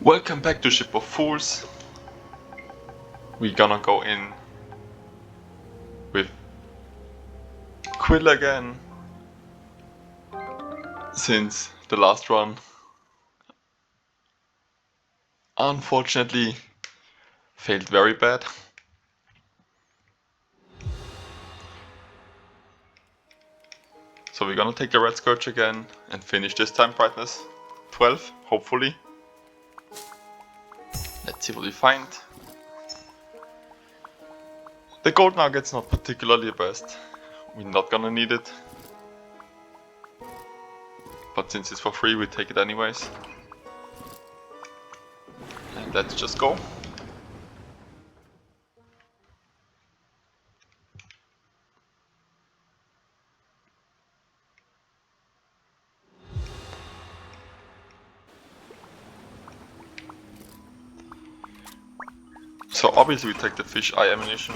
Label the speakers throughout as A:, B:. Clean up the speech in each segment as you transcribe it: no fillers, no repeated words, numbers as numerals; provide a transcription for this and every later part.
A: Welcome back to Ship of Fools. We're gonna go in with Quill again, since the last run unfortunately failed very bad. So we're gonna take the Red Scourge again and finish this time brightness 12, hopefully. Let's see what we find. The gold nugget's not particularly best. We're not gonna need it. But since it's for free, we take it anyways. And let's just go. So obviously we take the fish eye ammunition,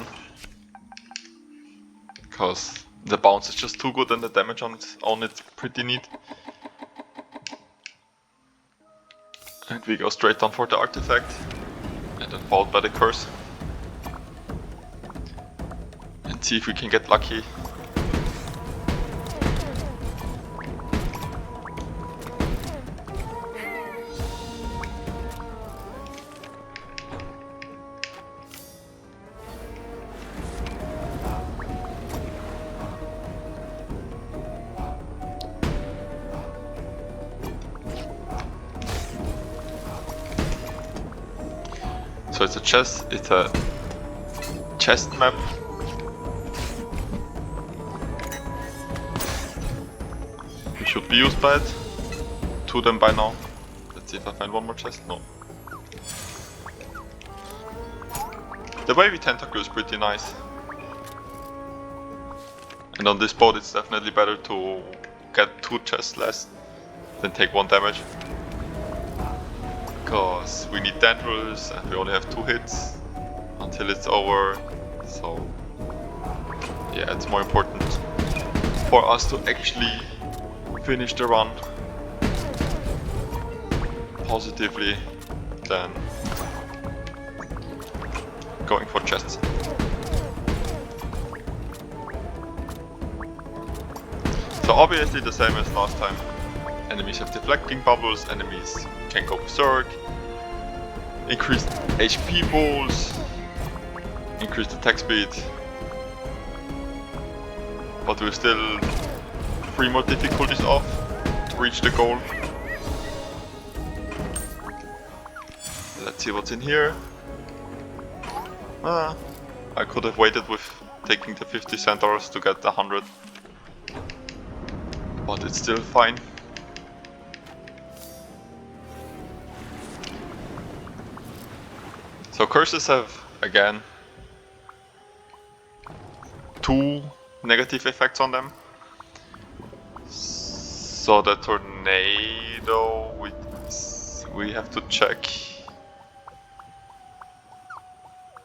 A: because the bounce is just too good and the damage on it's pretty neat. And we go straight down for the artifact, and then followed by the curse. And see if we can get lucky. So it's a chest map. We should be used by it. 2 of them by now. Let's see if I find one more chest. No. The wavy tentacle is pretty nice. And on this boat it's definitely better to get 2 chests less than take 1 damage. Because we need tendrils and we only have 2 hits until it's over, so yeah, it's more important for us to actually finish the run positively than going for chests. So obviously the same as last time. Enemies have deflecting bubbles, enemies can go berserk, increased HP pools, increased attack speed, but we're still 3 more difficulties off to reach the goal. Let's see what's in here. I could have waited with taking the 50 centaurs to get the 100, but it's still fine. So curses have, again, 2 negative effects on them. So the tornado, we have to check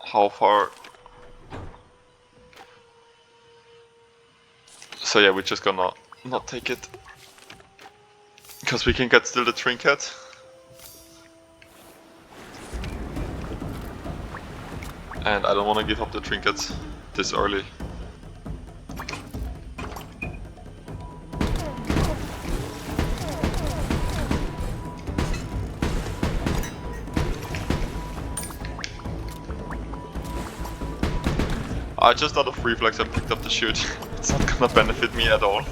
A: how far. So yeah, we're just gonna not take it, because we can get still the trinket. And I don't want to give up the trinkets this early. I just out of reflex I picked up the shoot. It's not gonna benefit me at all.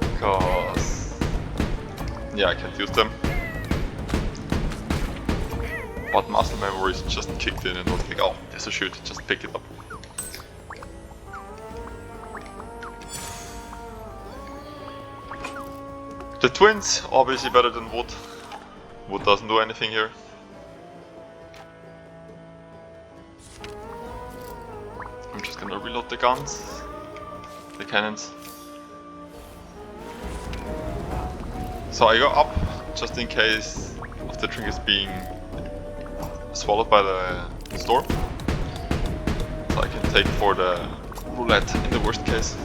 A: Because yeah, I can't use them. But muscle memories just kicked in and was like, oh, there's a shoot, just pick it up. The twins, obviously better than wood. Wood doesn't do anything here. I'm just gonna reload the guns, the cannons. So I go up, just in case of the trinkets being swallowed by the storm, so I can take for the roulette in the worst case.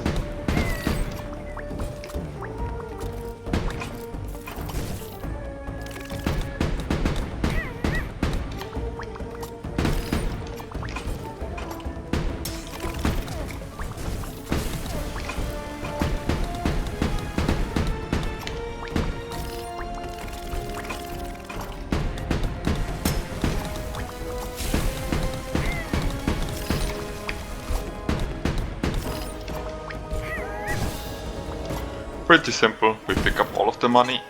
A: Pretty simple, we pick up all of the money.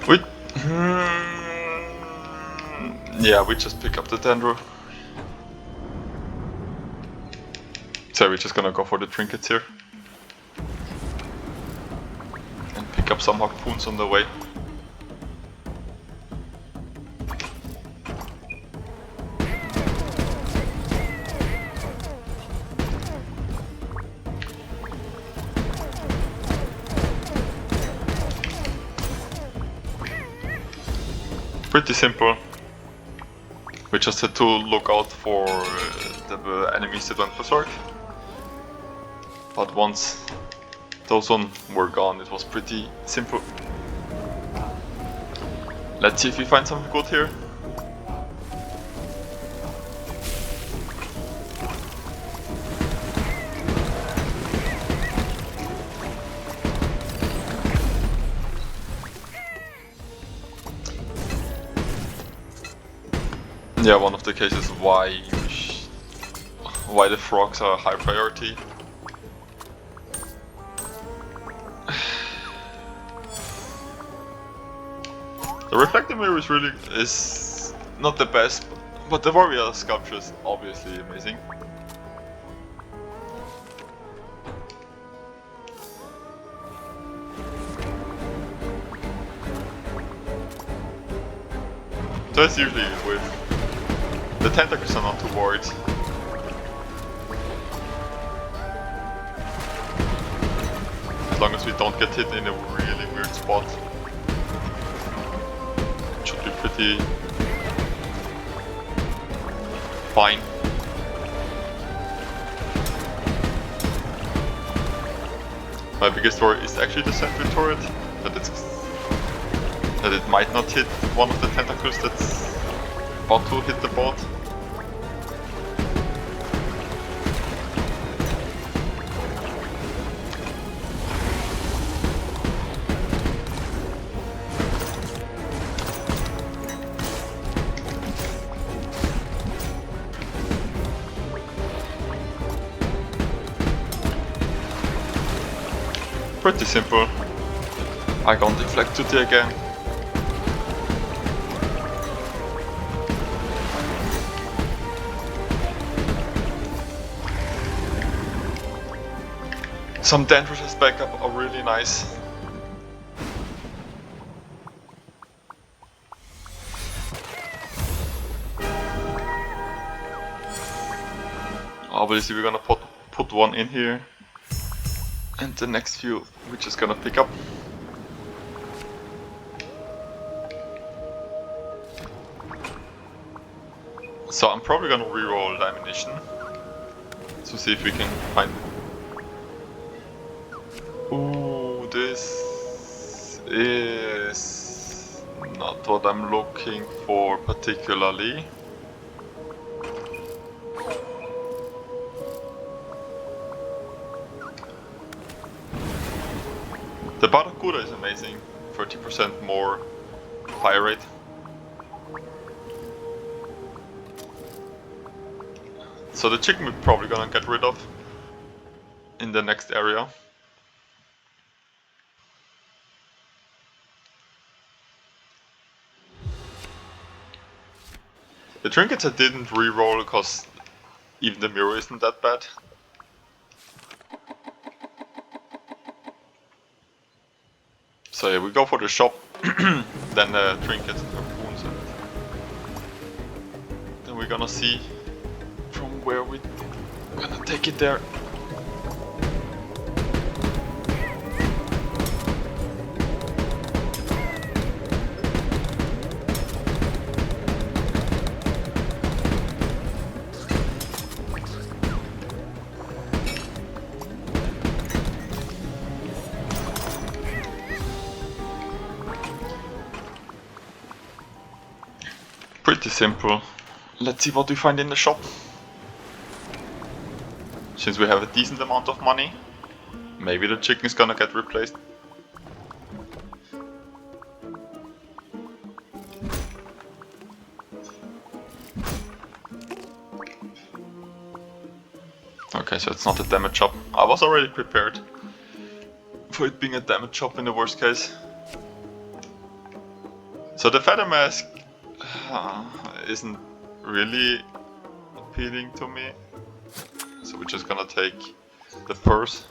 A: We... yeah, we just pick up the dendro. So we're just gonna go for the trinkets here. And pick up some harpoons on the way. Pretty simple. We just had to look out for the enemies that went berserk. But once those one were gone, it was pretty simple. Let's see if we find something good here. Yeah, one of the cases why the frogs are high priority. The reflective mirror is not the best, but the warrior sculpture is obviously amazing. So it's usually with the tentacles are not too worried. As long as we don't get hit in a really weird spot. It should be pretty fine. My biggest worry is actually the sentry turret, that it might not hit one of the tentacles that's about to hit the boat. Pretty simple. I can't deflect to the again. Some dendros as backup are really nice. Obviously we're gonna put one in here. And the next few we're just gonna pick up. So I'm probably gonna reroll the ammunition to see if we can find. Ooh, this is not what I'm looking for particularly. The Barracuda is amazing, 30% more fire rate. So the chicken we're probably gonna get rid of in the next area. The trinkets I didn't re-roll because even the mirror isn't that bad. So yeah, we go for the shop, then the trinkets and harpoons, and then we're gonna see from where we're gonna take it there. Pretty simple. Let's see what we find in the shop. Since we have a decent amount of money, maybe the chicken is gonna get replaced. Okay, so it's not a damage shop. I was already prepared for it being a damage shop in the worst case. So the feather mask isn't really appealing to me. So we're just gonna take the purse.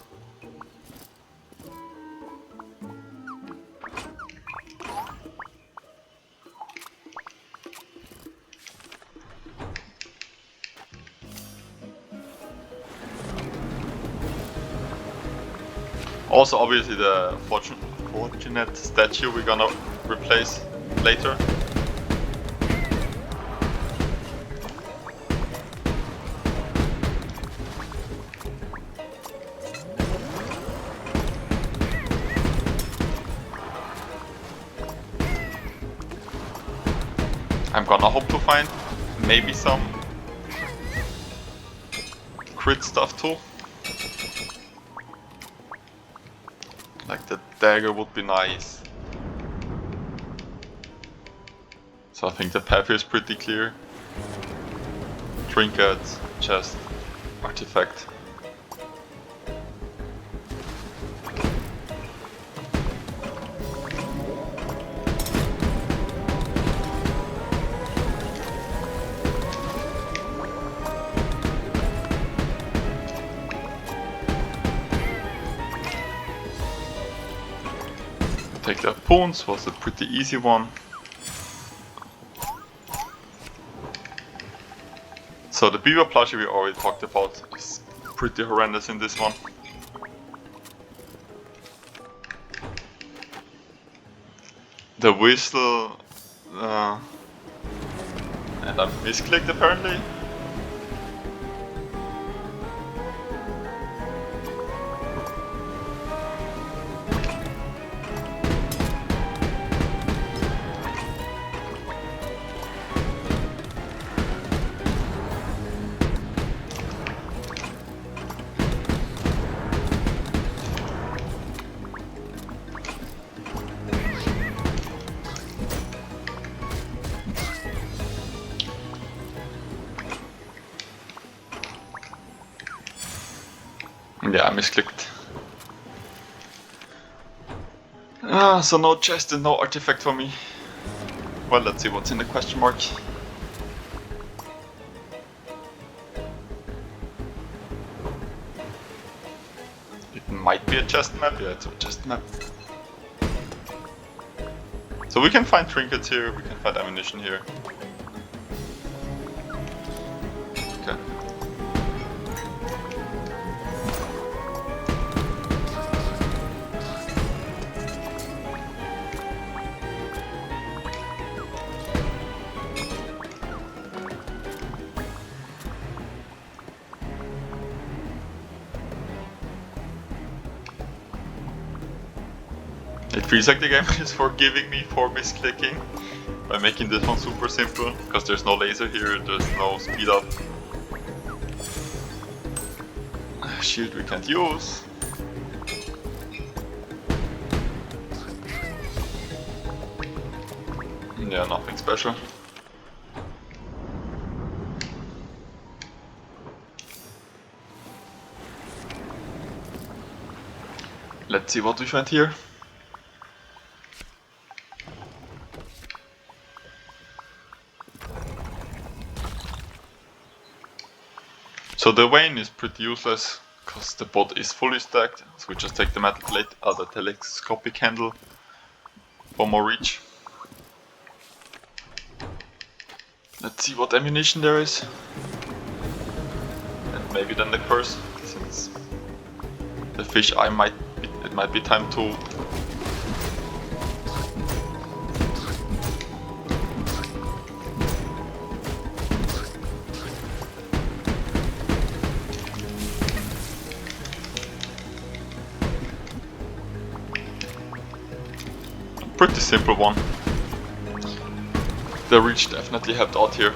A: Also, obviously, the fortunate statue we're gonna replace later. I'm gonna hope to find maybe some crit stuff too. Like the dagger would be nice. So I think the path here is pretty clear. Trinket, chest, artifact. Take the pawns, was a pretty easy one. So the beaver plushie we already talked about is pretty horrendous in this one. The whistle, and I misclicked apparently. Yeah, I misclicked. So no chest and no artifact for me. Well, let's see what's in the question mark. It might be a chest map, yeah, it's a chest map. So we can find trinkets here, we can find ammunition here. Okay. It feels like the game is forgiving me for misclicking by making this one super simple, because there's no laser here, there's no speed up. Shield we can't use. Yeah, nothing special. Let's see what we find here. So the Vane is pretty useless, because the bot is fully stacked, so we just take the metal plate, the telescopic handle for more reach. Let's see what ammunition there is. And maybe then the curse, since the fish eye it might be time to pretty simple one. The reach definitely helped out here.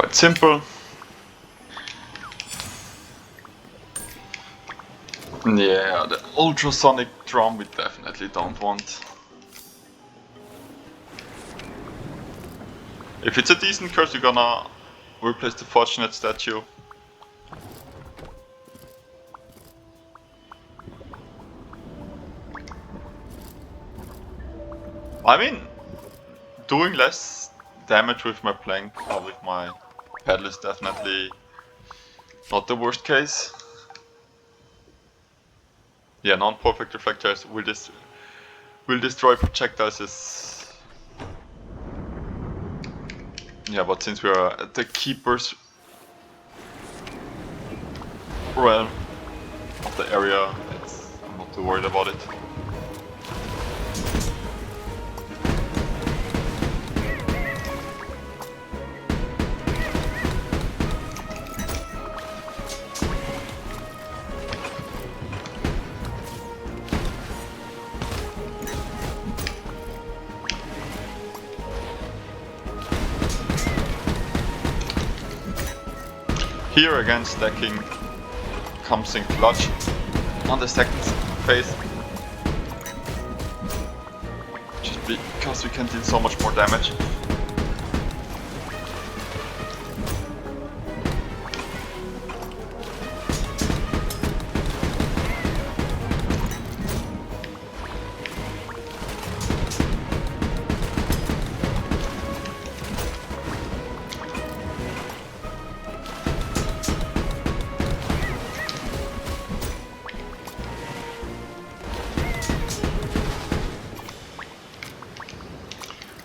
A: quite simple. Yeah, the ultrasonic drum we definitely don't want. If it's a decent curse, we're gonna replace the Fortunate statue. I mean, doing less damage with my plank or with my paddle is definitely not the worst case. Yeah, non-perfect reflectors will destroy projectiles is... Yeah, but since we are at the Keeper's realm of the area, I'm not too worried about it. Here again, stacking comes in clutch on the second phase, just because we can deal so much more damage.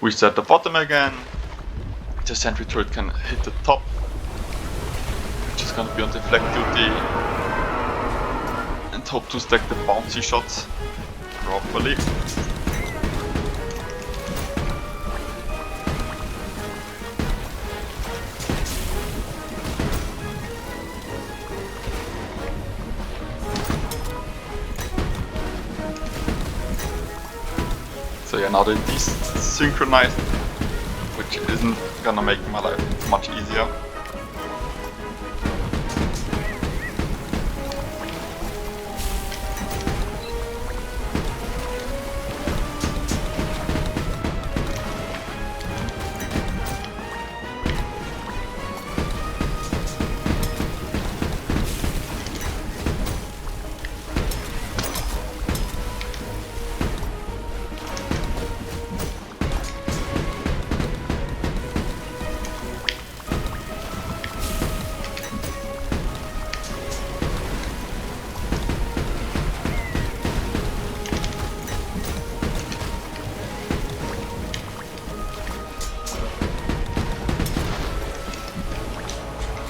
A: We set the bottom again. The sentry turret can hit the top, which is gonna be on deflect duty, and hope to stack the bouncy shots properly. So yeah, now they're desynchronized, which isn't gonna make my life much easier.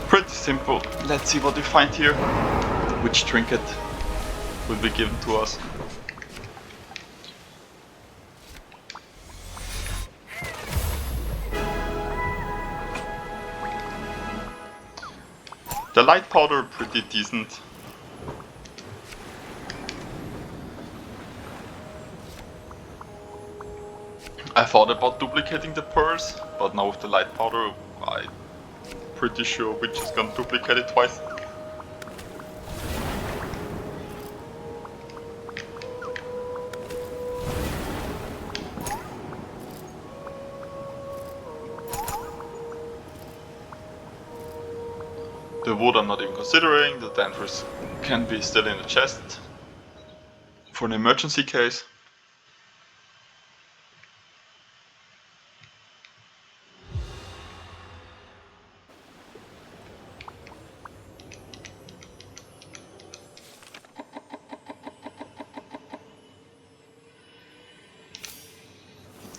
A: Pretty simple. Let's see what we find here. Which trinket will be given to us. The light powder, pretty decent. I thought about duplicating the purse, but now with the light powder, I'm pretty sure we're just gonna duplicate it twice. The wood I'm not even considering, the danvers can be still in the chest for an emergency case.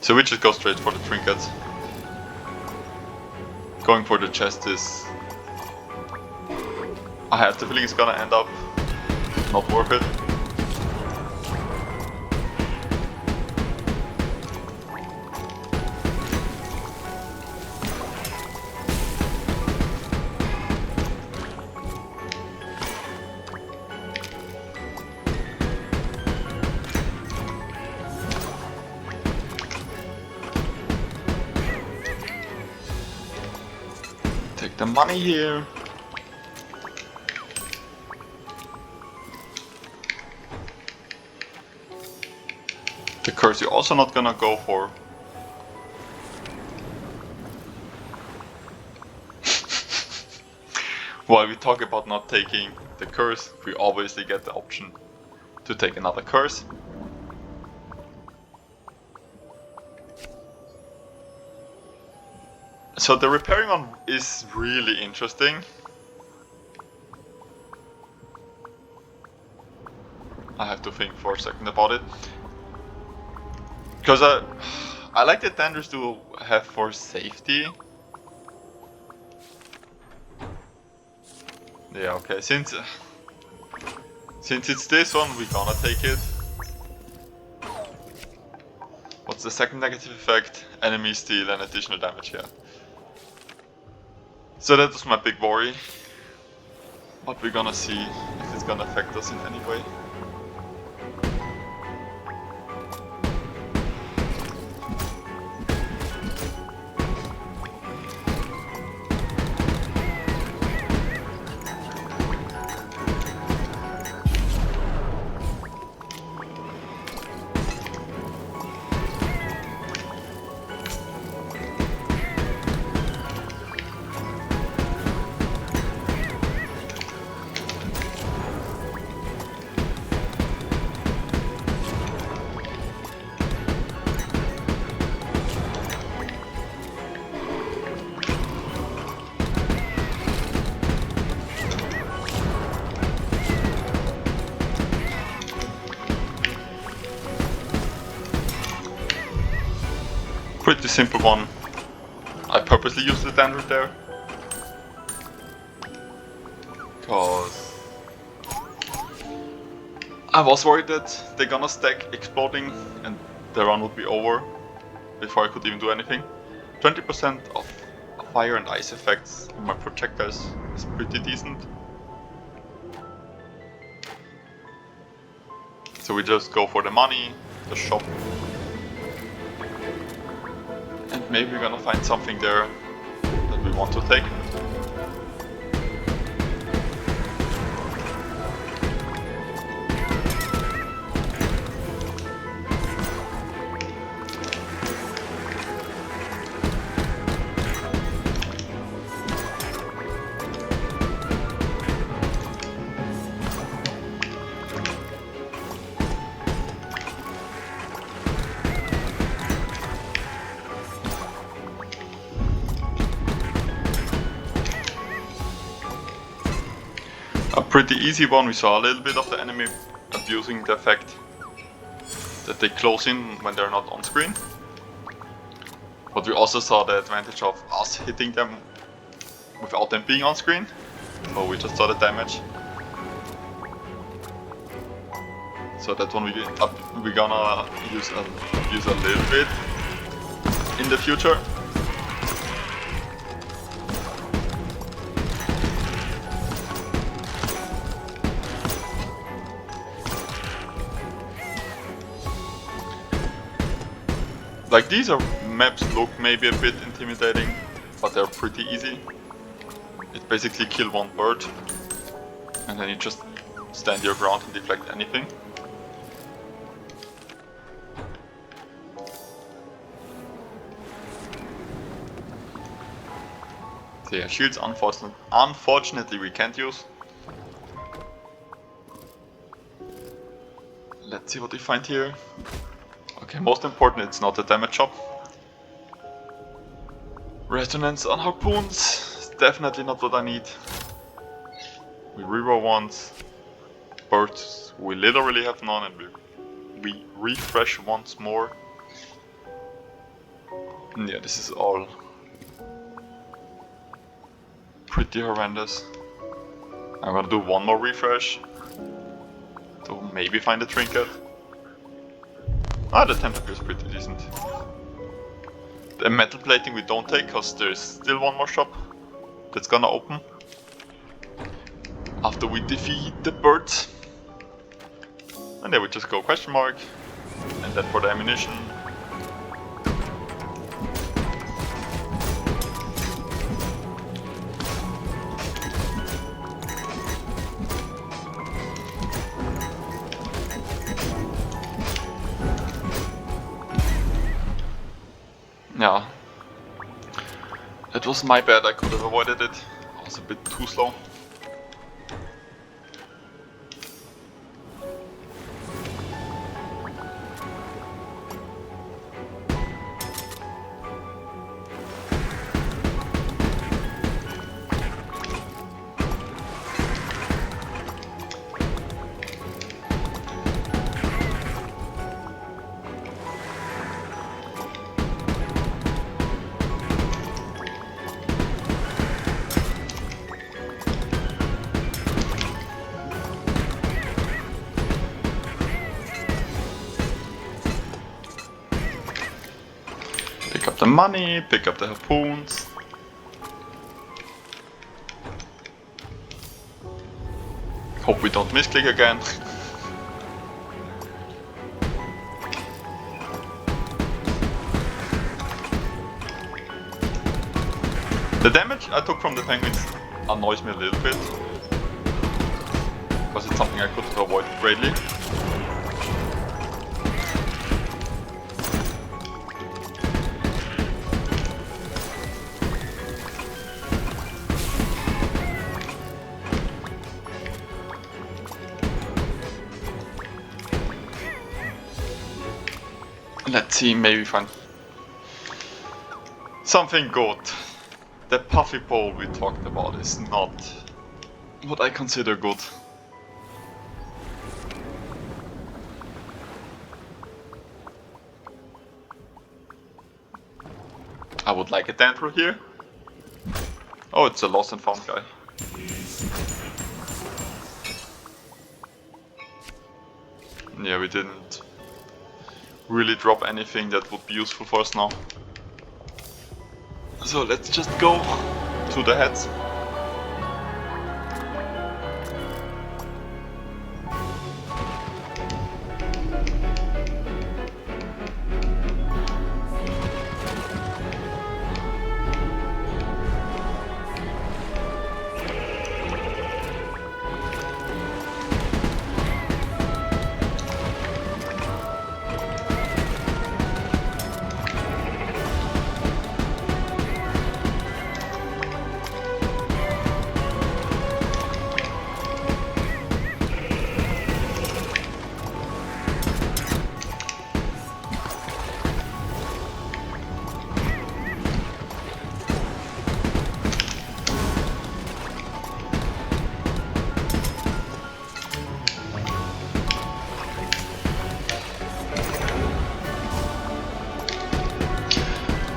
A: So we just go straight for the trinkets. Going for the chest is... I have the feeling it's gonna end up not worth it. Take the money here. The curse you're also not gonna go for. While we talk about not taking the curse, we obviously get the option to take another curse. So the repairing one is really interesting. I have to think for a second about it. Because I like the tenders to have for safety. Yeah, okay, since it's this one, we're gonna take it. What's the second negative effect? Enemy steal and additional damage, yeah. So that was my big worry. But we're gonna see if it's gonna affect us in any way. Pretty simple one. I purposely used the Dandruff there. Cause I was worried that they're gonna stack exploding and the run would be over before I could even do anything. 20% of fire and ice effects on my projectiles is pretty decent. So we just go for the money, the shop. And maybe we're gonna find something there that we want to take. A pretty easy one. We saw a little bit of the enemy abusing the effect that they close in when they're not on screen. But we also saw the advantage of us hitting them without them being on screen. So we just saw the damage. So that one we're gonna use a little bit in the future. Like, these maps look maybe a bit intimidating, but they're pretty easy. It basically kill one bird, and then you just stand your ground and deflect anything. So yeah, shields unfortunately we can't use. Let's see what we find here. Okay, most important, it's not a damage shop. Resonance on harpoons, definitely not what I need. We reroll once. Birds, we literally have none, and we refresh once more. And yeah, this is all pretty horrendous. I'm gonna do one more refresh to maybe find a trinket. Ah, the temperature is pretty decent. The metal plating we don't take, cause there's still one more shop that's gonna open after we defeat the birds. And then we just go question mark, and then for the ammunition. Yeah. It was my bad, I could have avoided it. I was a bit too slow. Pick up the money, pick up the harpoons. Hope we don't misclick again. The damage I took from the penguins annoys me a little bit, because it's something I could have avoided greatly. Let's see, maybe find something good. The puffy pole we talked about is not what I consider good. I would like a dendro here. Oh, it's a lost and found guy. Yeah, we didn't really drop anything that would be useful for us now. So let's just go to the heads.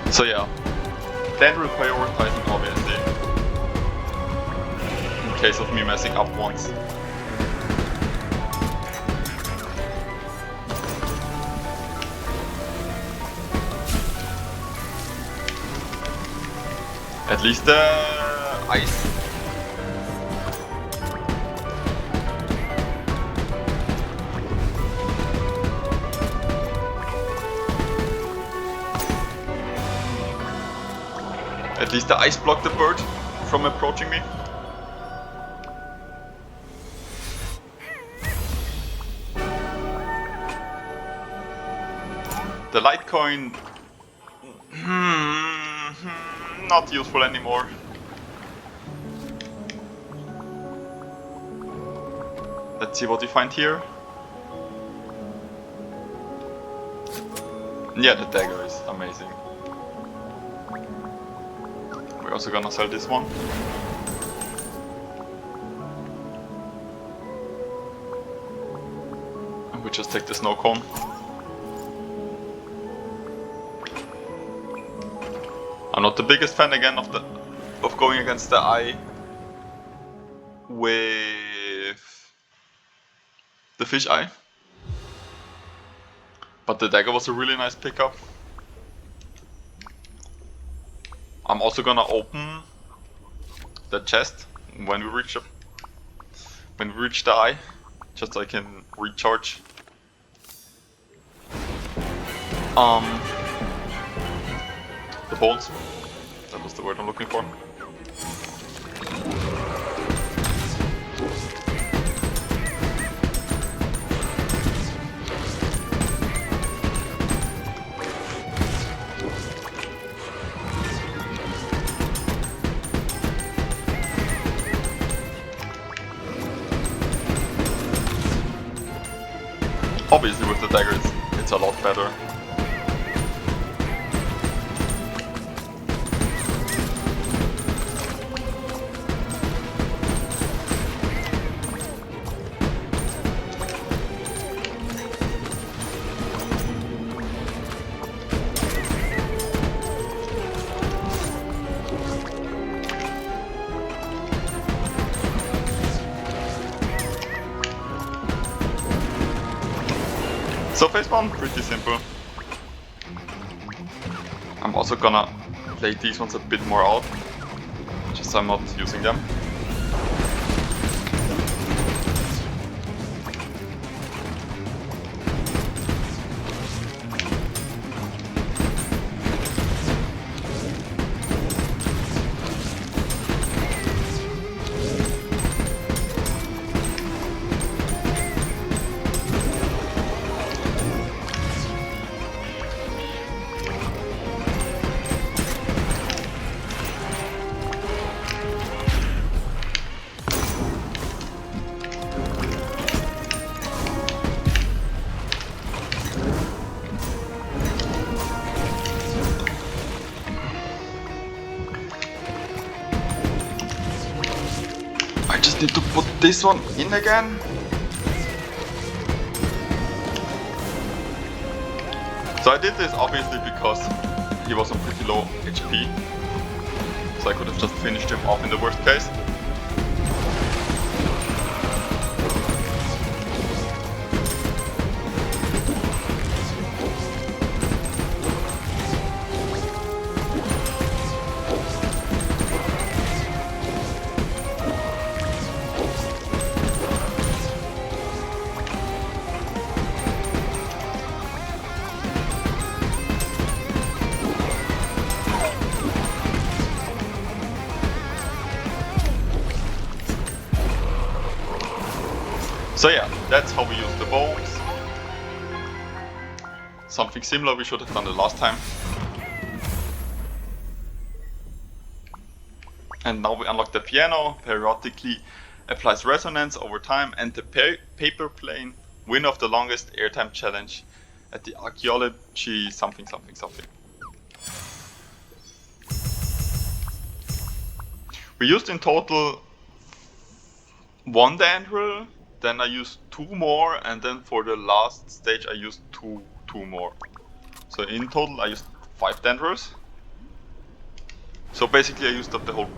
A: So yeah, dendro prioritizing obviously, in case of me messing up once. At least the ice. At least the ice blocked the bird from approaching me. The light coin, not useful anymore. Let's see what we find here. Yeah, the dagger is amazing. We're also gonna sell this one. And we just take the snow cone. I'm not the biggest fan again of going against the eye with the fish eye. But the dagger was a really nice pickup. I'm also gonna open the chest when we reach the eye, just so I can recharge. The bones. That was the word I'm looking for. obviously with the dagger it's a lot better. So phase 1, pretty simple. I'm also gonna play these ones a bit more out, just so I'm not using them. I just need to put this one in again. So I did this obviously because he was on pretty low HP, so I could have just finished him off in the worst case. So yeah, that's how we use the bones. Something similar we should have done the last time. And now we unlock the piano, periodically applies resonance over time, and the paper plane, winner of the longest airtime challenge at the archaeology something. We used in total 1 dendril, then I used 2 more, and then for the last stage I used two more. So in total I used 5 dendrils. So basically I used up the whole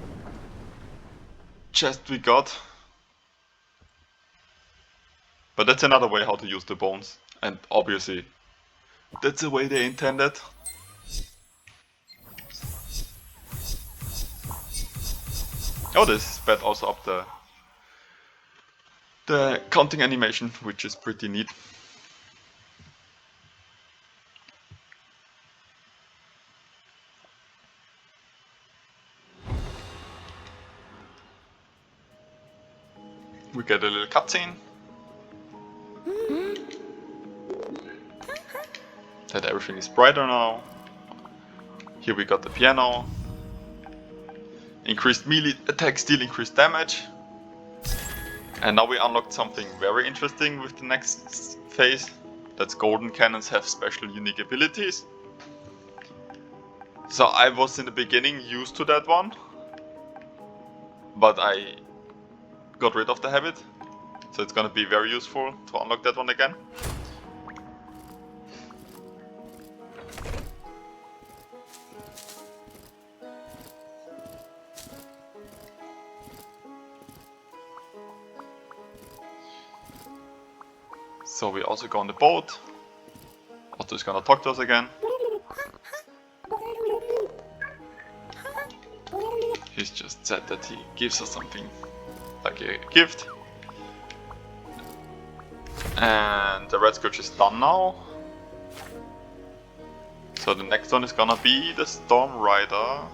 A: chest we got. But that's another way how to use the bones, and obviously that's the way they intended. Oh, this sped also up the counting animation, which is pretty neat. We get a little cutscene. That everything is brighter now. Here we got the piano. Increased melee attack, still increased damage. And now we unlocked something very interesting with the next phase. That's golden cannons have special unique abilities. So I was in the beginning used to that one, but I got rid of the habit. So it's gonna be very useful to unlock that one again. So we also go on the boat. Otto is gonna talk to us again. He's just said that he gives us something like a gift. And the Red Scourge is done now. So the next one is gonna be the Storm Rider.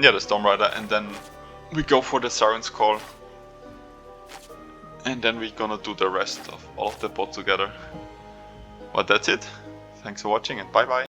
A: Yeah, the Storm Rider, and then we go for the Siren's Call. And then we're gonna do the rest of all of the boats together. But that's it. Thanks for watching and bye bye.